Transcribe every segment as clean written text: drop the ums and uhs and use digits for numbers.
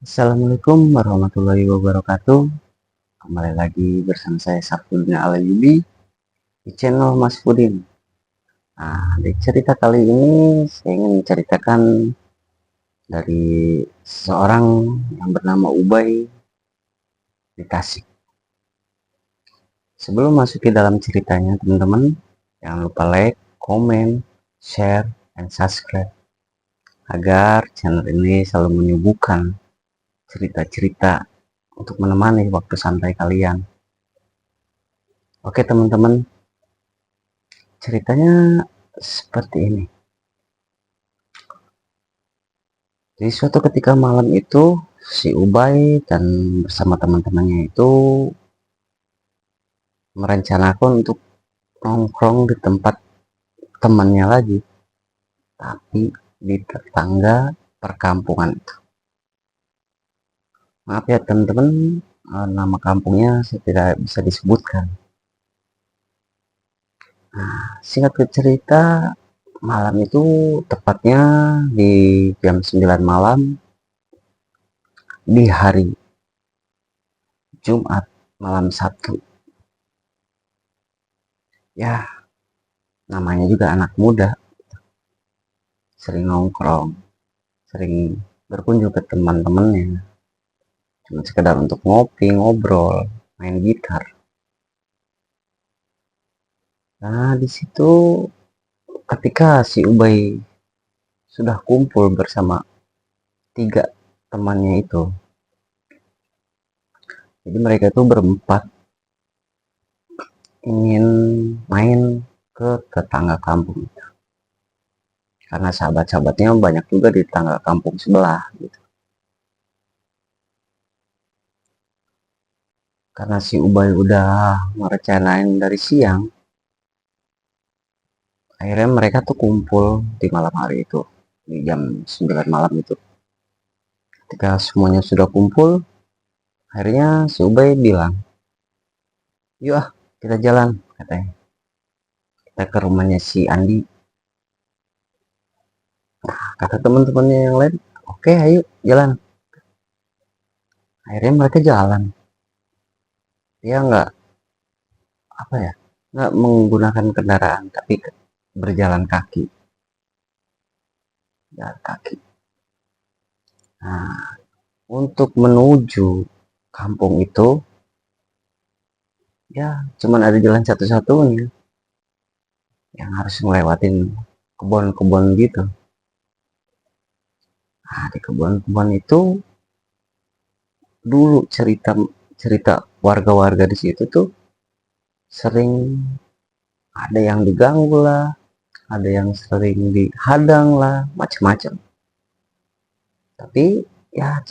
Assalamualaikum warahmatullahi wabarakatuh. Kembali lagi bersama saya Sapudin Alayubi di channel Mas Pudin. Nah, di cerita kali ini saya ingin menceritakan dari seorang yang bernama Ubay di Tasik. Sebelum masuk ke dalam ceritanya, teman-teman, jangan lupa like, komen, share, dan subscribe agar channel ini selalu menyuguhkan cerita-cerita untuk menemani waktu santai kalian. Oke teman-teman, ceritanya seperti ini. Jadi suatu ketika malam itu si Ubay dan bersama teman-temannya itu merencanakan untuk nongkrong di tempat temannya lagi, tapi di tetangga perkampungan itu. Maaf ya teman-teman, nama kampungnya saya tidak bisa disebutkan. Nah, singkat cerita, malam itu tepatnya di jam 9 malam di hari Jumat malam Sabtu. Ya, namanya juga anak muda, sering nongkrong, sering berkunjung ke teman-temannya, cuma sekedar untuk ngopi, ngobrol, main gitar. Nah, di situ ketika si Ubay sudah kumpul bersama tiga temannya itu, jadi mereka itu berempat ingin main ke tetangga kampung itu. Karena sahabat-sahabatnya banyak juga di tetangga kampung sebelah gitu. Karena si Ubay udah merencanain dari siang, akhirnya mereka tuh kumpul di malam hari itu, di jam 9 malam itu. Ketika semuanya sudah kumpul, akhirnya si Ubay bilang, yuk ah kita jalan, katanya. Kita ke rumahnya si Andi. Kata teman-temannya yang lain, oke ayo jalan. Akhirnya mereka jalan. Dia nggak apa ya, nggak menggunakan kendaraan, tapi berjalan kaki. Jalan kaki. Nah, untuk menuju kampung itu, ya cuman ada jalan satu-satunya yang harus ngelewatin kebun-kebun gitu. Nah, di kebun-kebun itu dulu cerita cerita warga-warga di situ tuh sering ada yang diganggu lah, ada yang sering dihadang lah, macam-macam. Tapi ya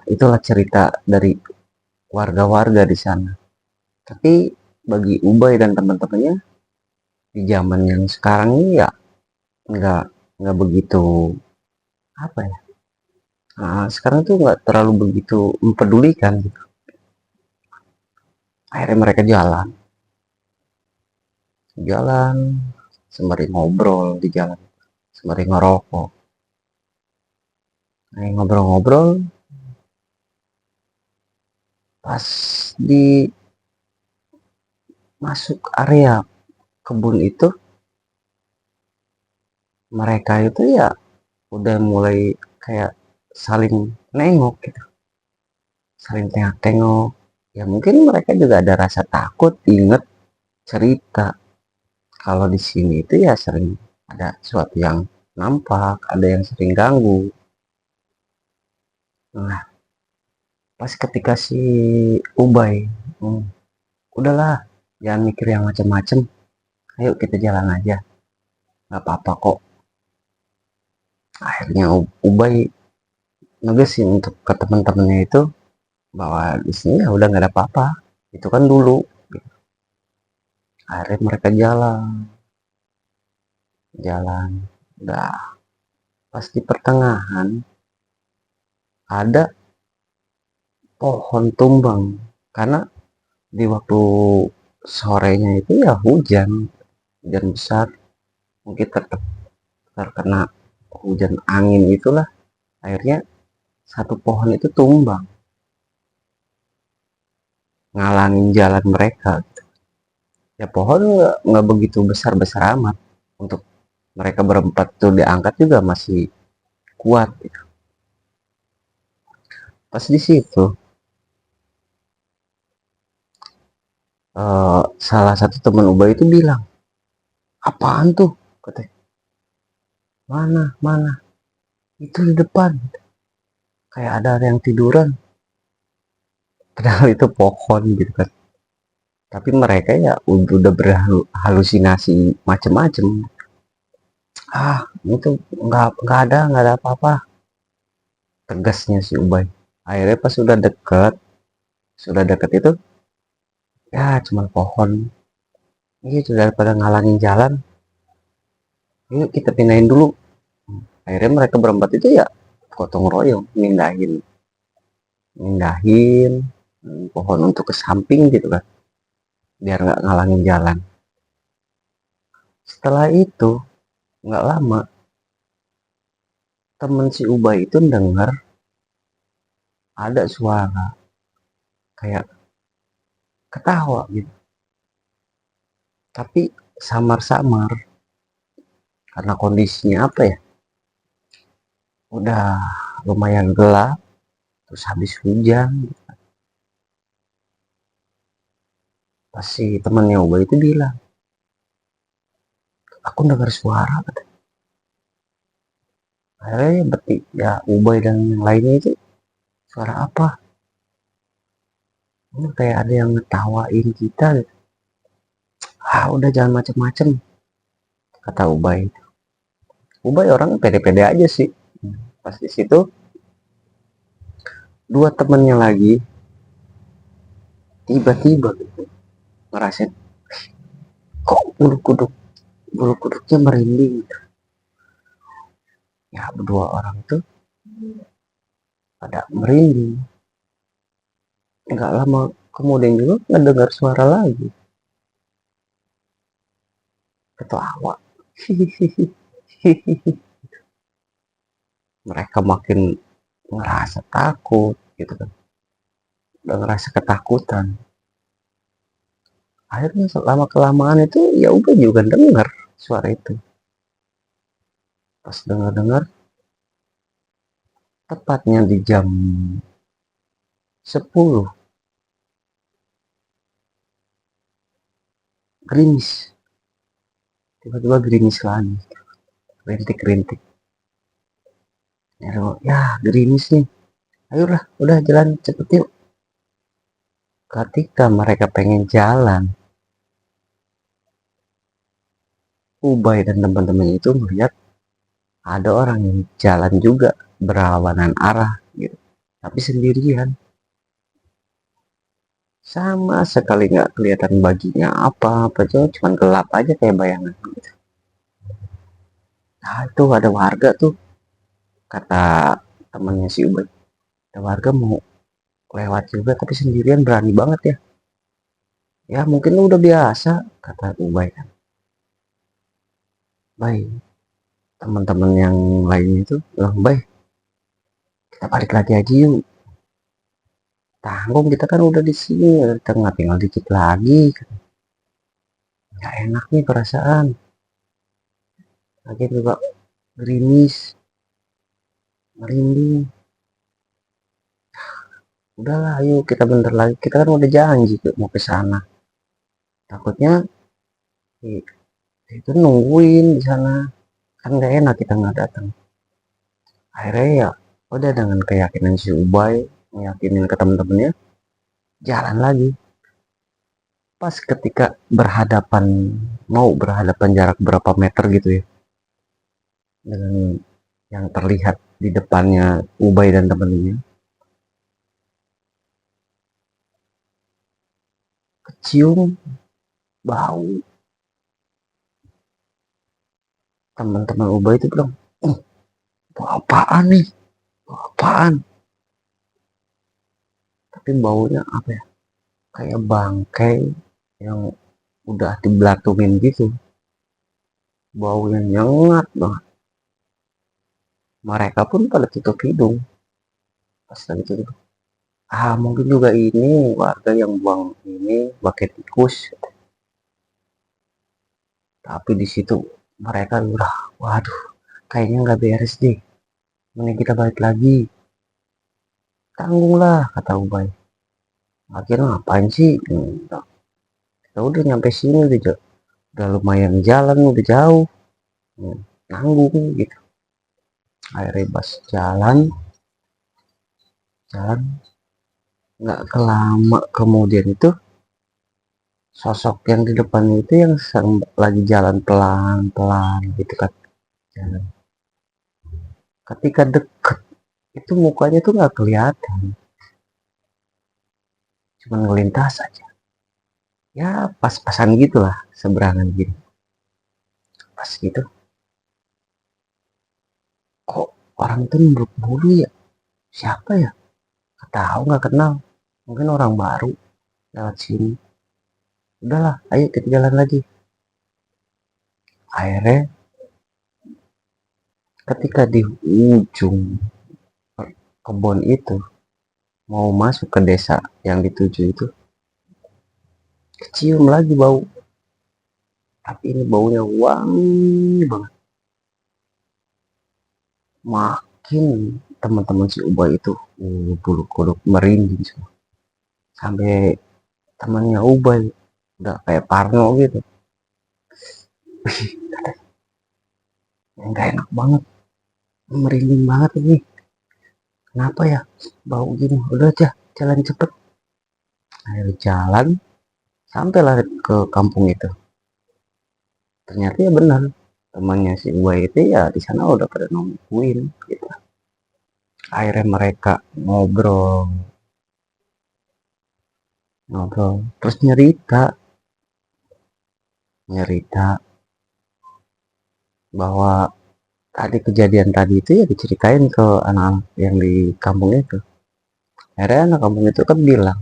itulah cerita dari warga-warga di sana. Tapi bagi Ubay dan teman-temannya di zaman yang sekarang ini ya nggak nggak begitu apa ya. Nah, sekarang tuh nggak terlalu begitu mempedulikan gitu. Akhirnya mereka jalan sembari ngobrol di jalan, sembari ngerokok. Nah, ngobrol-ngobrol pas di masuk area kebun itu, mereka itu ya udah mulai kayak saling nengok gitu, saling tengok-tengok. Ya mungkin mereka juga ada rasa takut, inget cerita kalau di sini itu ya sering ada sesuatu yang nampak, ada yang sering ganggu. Nah, pas ketika si Ubay, udahlah, jangan mikir yang macam-macam. Ayo kita jalan aja, nggak apa-apa kok. Akhirnya Ubay ngegesin untuk ke teman-temannya itu bahwa di sini ya udah nggak ada apa-apa. Itu kan dulu. Akhirnya mereka jalan. Udah pas di pertengahan ada pohon tumbang karena di waktu sorenya itu ya hujan besar, mungkin terkena hujan angin itulah, akhirnya satu pohon itu tumbang, ngalangin jalan mereka. Ya pohon nggak begitu besar-besar amat, untuk mereka berempat tuh diangkat juga masih kuat gitu. Pas di situ salah satu teman Ubay itu bilang, apaan tuh, katanya, mana mana itu di depan, kayak ada yang tiduran, padahal itu pohon gitu kan. Tapi mereka ya udah berhalusinasi macem-macem. Ah, itu nggak ada apa-apa, tegasnya si Ubay. Akhirnya pas sudah deket itu, ya cuma pohon. Gitu, daripada ngalangin jalan, yuk kita pindahin dulu. Akhirnya mereka berempat itu ya gotong royong mindahin pohon untuk ke samping gitu kan, biar nggak ngalangin jalan. Setelah itu nggak lama, temen si Ubay itu dengar ada suara kayak ketawa gitu, tapi samar-samar, karena kondisinya apa ya, udah lumayan gelap, terus habis hujan. Pas si temennya Ubay itu bilang, aku dengar suara, katanya. Akhirnya berarti ya Ubay dan yang lainnya itu, suara apa? Ini kayak ada yang ngetawain kita gitu. Ah udah jangan macem-macem, kata Ubay. Ubay orang pede-pede aja sih. Pas di situ dua temennya lagi tiba-tiba gitu ngerasain, kok bulu kuduknya merinding gitu. Ya berdua orang itu pada merinding. Nggak lama kemudian juga ngedengar suara lagi, ketawa. Mereka makin ngerasa takut gitu kan, udah ngerasa ketakutan. Akhirnya selama kelamaan itu ya udah juga dengar suara itu. Pas dengar-dengar, tepatnya di jam 10, gerimis, tiba-tiba gerimis lagi, rintik-rintik. Ya gerimis nih, ayolah udah jalan cepet yuk. Ketika mereka pengen jalan, Ubay dan teman-teman itu melihat ada orang yang jalan juga berlawanan arah gitu, tapi sendirian, sama sekali nggak kelihatan baginya apa-apa, cuma gelap aja kayak bayangan gitu. Nah itu ada warga tuh, kata temannya si Ubay, ada warga mau lewat juga tapi sendirian, berani banget ya. Ya mungkin lu udah biasa, kata Ubay kan. Baik, teman-teman yang lainnya itu bilang, baik kita balik lagi aja yuk, tanggung kita kan udah di sini, kita nggak tinggal dikit lagi, nggak enak nih perasaan, lagi juga gerimis, merinding. Udahlah ayo kita bentar lagi, kita kan udah janji tuh mau ke sana, takutnya itu nungguin di sana, kan nggak enak kita nggak datang. Akhirnya ya udah dengan keyakinan si Ubay meyakinin ke temen-temennya, jalan lagi. Pas ketika mau berhadapan jarak berapa meter gitu ya, dengan yang terlihat di depannya Ubay dan temennya, kecium bau. Teman-teman Ubay itu bilang, bau apaan nih, bau apaan? Tapi baunya apa ya, kayak bangkai yang udah dibelatumin gitu, baunya nyengat banget. Mereka pun pada tutup hidung, Pas lagi itu, mungkin juga ini warga yang buang ini pakai tikus. Tapi di situ mereka udah, waduh, kayaknya nggak beres deh. Mending kita balik lagi. Tanggung lah, kata Ubay. Akhirnya ngapain sih? Kita udah nyampe sini udah lumayan jalan, udah jauh. Nanggung gitu. Akhirnya pas jalan nggak kelama kemudian itu sosok yang di depan itu yang lagi jalan pelan-pelan gitu kan, jalan. Ketika deket itu mukanya tuh nggak kelihatan, cuma ngelintas aja. Ya pas-pasan gitulah, seberangan gitu. Pas gitu, kok orang itu nunduk bulu ya? Siapa ya? Nggak tahu, nggak kenal. Mungkin orang baru lewat sini. Udahlah, ayo kita jalan lagi. Akhirnya ketika di ujung kebun itu mau masuk ke desa yang dituju itu, kecium lagi bau. Tapi ini baunya wangi banget. Makin teman-teman si Ubay itu bulu kuduk merinding semua. Sampai temannya Ubay udah kayak Parno gitu. Nggak enak banget, merinding banget ini. Kenapa ya bau gini? Udah aja jalan cepet. Akhirnya jalan sampailah ke kampung itu. Ternyata ya benar, temannya si Ubay itu ya di sana udah pada nungguin gitu. Akhirnya mereka ngobrol terus nyerita bahwa tadi kejadian tadi itu ya diceritain ke anak-anak yang di kampung itu. Akhirnya anak kampung itu kan bilang,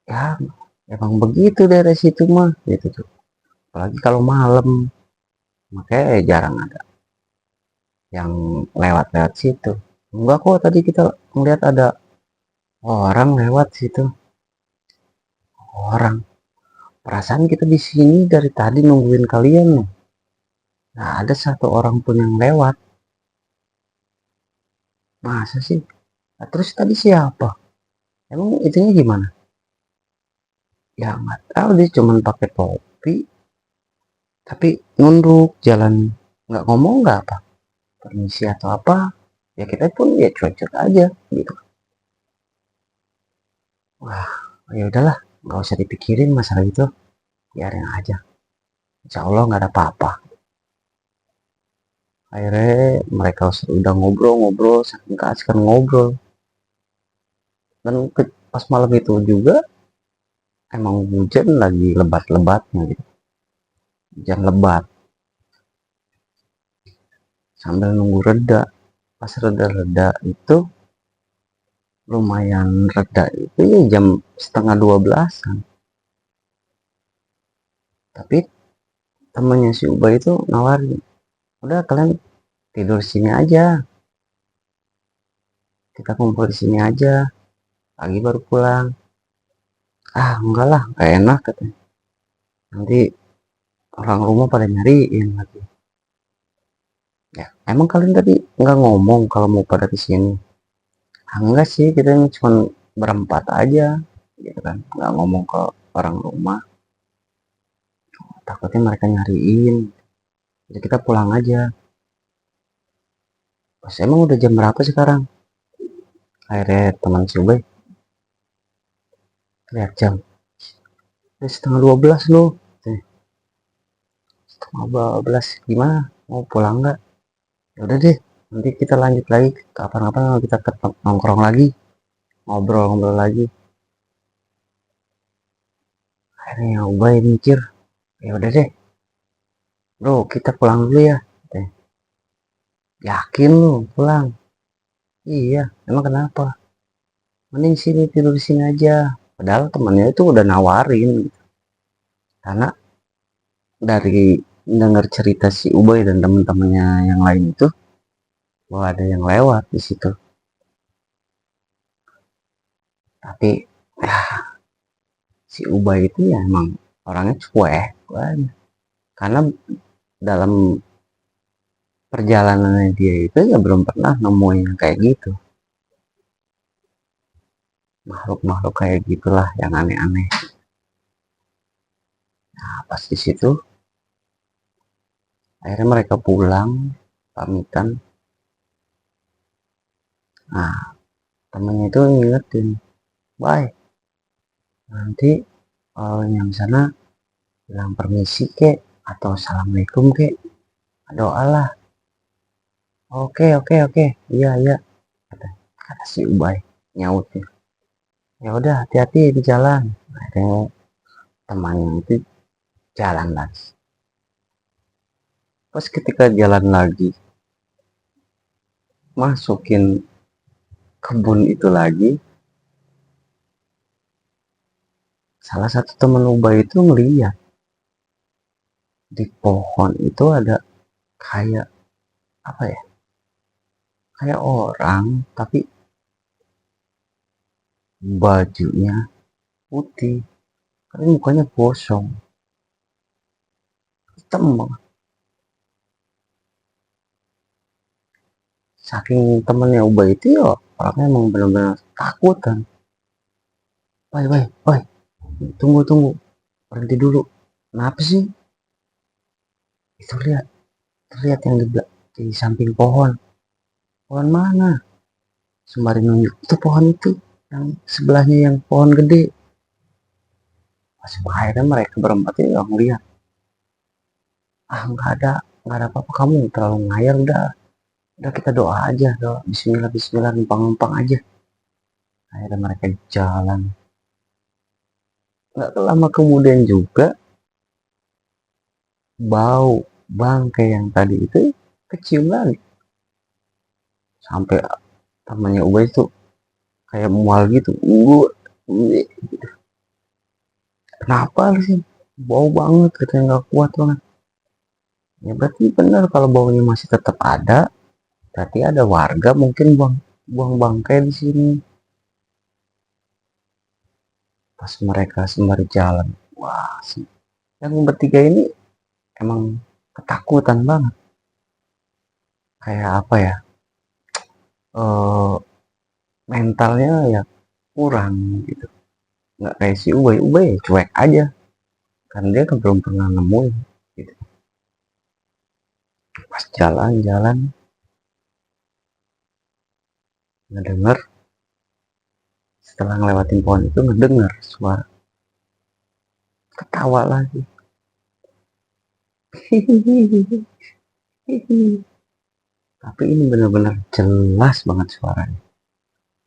ya emang begitu dari situ mah gitu tuh. Apalagi kalau malam, makanya jarang ada yang lewat-lewat situ. Enggak kok, tadi kita melihat ada orang lewat situ. Orang, perasaan kita di sini dari tadi nungguin kalian nih. Nah, ada satu orang pun yang lewat. Masa sih? Nah, terus tadi siapa? Emang itunya gimana? Ya nggak tahu, dia cuman pakai topi, tapi nunduk jalan, nggak ngomong nggak apa, permisi atau apa. Ya kita pun ya cuek-cuek aja gitu. Wah, ya udahlah, nggak usah dipikirin masalah itu, biarin aja. Insya Allah nggak ada apa-apa. Akhirnya mereka udah ngobrol-ngobrol, saking keasikan ngobrol. Dan pas malam itu juga emang hujan lagi lebat-lebatnya gitu, hujan lebat. Sambil nunggu reda, pas reda-reda itu lumayan reda itu ya jam setengah 12-an. Tapi temannya si Ubay itu nawarin, udah kalian tidur sini aja, kita kumpul di sini aja, pagi baru pulang. Enggak lah, gak enak katanya, nanti orang rumah pada nyariin lagi. Ya emang kalian tadi nggak ngomong kalau mau pada kesini? Enggak sih, kita cuma berempat aja gitu kan, nggak ngomong ke orang rumah, takutnya mereka nyariin, jadi kita pulang aja. Pas emang udah jam berapa sekarang? Akhirnya teman si Ubay lihat jam, setengah 12 loh. Setengah 12 gimana, mau pulang nggak? Ya udah deh, nanti kita lanjut lagi kapan-kapan, kita nongkrong lagi, ngobrol-ngobrol lagi. Akhirnya Ubay mikir, ya udah deh bro, kita pulang dulu ya. Yakin lu pulang? Iya, emang kenapa? Mending sini, tidur di sini aja. Padahal temannya itu udah nawarin gitu. Karena dari dengar cerita si Ubay dan teman-temannya yang lain itu, bahwa ada yang lewat di situ. Tapi ya, si Ubay itu ya emang orangnya cuek banget. Karena dalam perjalanannya dia itu ya belum pernah nemuin yang kayak gitu, makhluk-makhluk kayak gitulah yang aneh-aneh. Nah, pas di situ akhirnya mereka pulang pamitan. Nah, temennya itu ngingetin, bye, nanti yang sana bilang permisi kek atau assalamualaikum kek, doa lah. Oke oke oke, iya iya, kata si Ubay nyautnya. Ya udah, hati-hati di jalan. Akhirnya temannya itu jalan lagi. Pas ketika jalan lagi, masukin kebun itu lagi, salah satu teman Ubay itu ngeliat di pohon itu ada kayak apa ya, kayak orang tapi bajunya putih, tapi mukanya bosong, hitam banget. Saking temennya Ubay itu ya orangnya emang benar-benar takut kan. Bye bye bye, tunggu tunggu, berhenti dulu. Kenapa sih? Itu lihat, terlihat yang di samping pohon. Pohon mana? Sembari nunjuk, itu pohon itu yang sebelahnya yang pohon gede. Pas akhirnya mereka berempat ini nggak ngeliat. Ah, nggak ada apa-apa, kamu terlalu ngayal. Udah kita doa aja, doa Bismillah Bismillah, numpang-numpang aja. Akhirnya mereka jalan. Nggak lama kemudian juga bau bangkai yang tadi itu kecium lagi. Sampai temannya Ubay itu kayak mual gitu. Kenapa sih? Bau banget, katanya nggak kuat banget. Ya berarti benar kalau baunya masih tetap ada, berarti ada warga mungkin buang buang bangkai di sini. Pas mereka sembari jalan, wah sih, yang bertiga ini emang ketakutan banget. Kayak apa ya? eh Mentalnya ya kurang gitu. Nggak kayak si Ubay, Ubay ya cuek aja. Kan dia kan belum pernah nemuin gitu. Pas jalan-jalan ngedenger, setelah ngelewatin pohon itu ngedenger suara ketawa lagi. Tapi ini benar-benar jelas banget suaranya.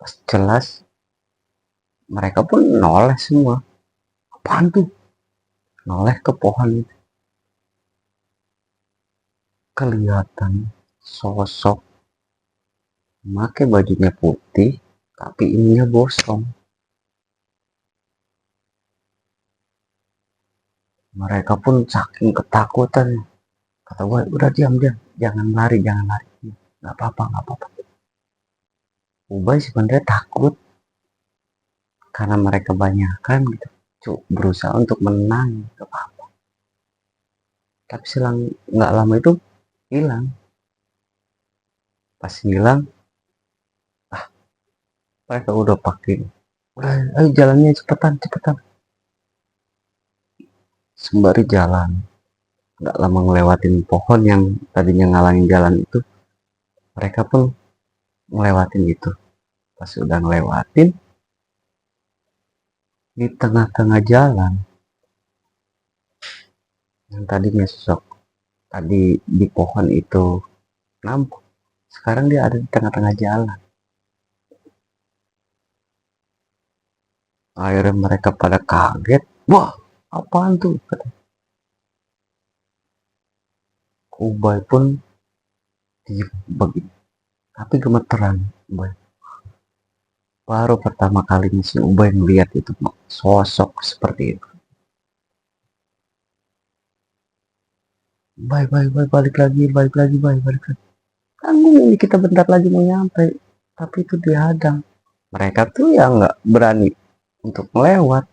Pas jelas, mereka pun noleh semua. Apaan tuh? Noleh ke pohon itu. Kelihatan sosok pakai bajunya putih, tapi ininya bosong. Mereka pun saking ketakutan. Kata gue, udah diam diam, jangan lari, jangan lari. Nggak apa-apa, nggak apa-apa. Ubay sebenarnya takut karena mereka kebanyakan gitu. Berusaha untuk menang, nggak apa-apa. Tapi selang nggak lama itu hilang. Pas hilang, mereka udah pakai, udah ayo jalannya cepetan cepetan. Sembari jalan, nggak lama ngelewatin pohon yang tadinya ngalangin jalan itu, mereka pun ngelewatin itu. Pas udah ngelewatin, di tengah-tengah jalan yang tadinya sosok tadi di pohon itu nampak, sekarang dia ada di tengah-tengah jalan. Akhirnya mereka pada kaget, wah apaan tuh, kata Ubay pun diem begini, tapi gemeteran Ubay. Baru pertama kalinya si Ubay melihat itu sosok seperti itu. Bye bye bye, balik lagi, balik lagi, bye balik lagi. Tanggung ini, kita bentar lagi mau nyampe, tapi itu dihadang. mereka tuh ya nggak berani untuk melewat.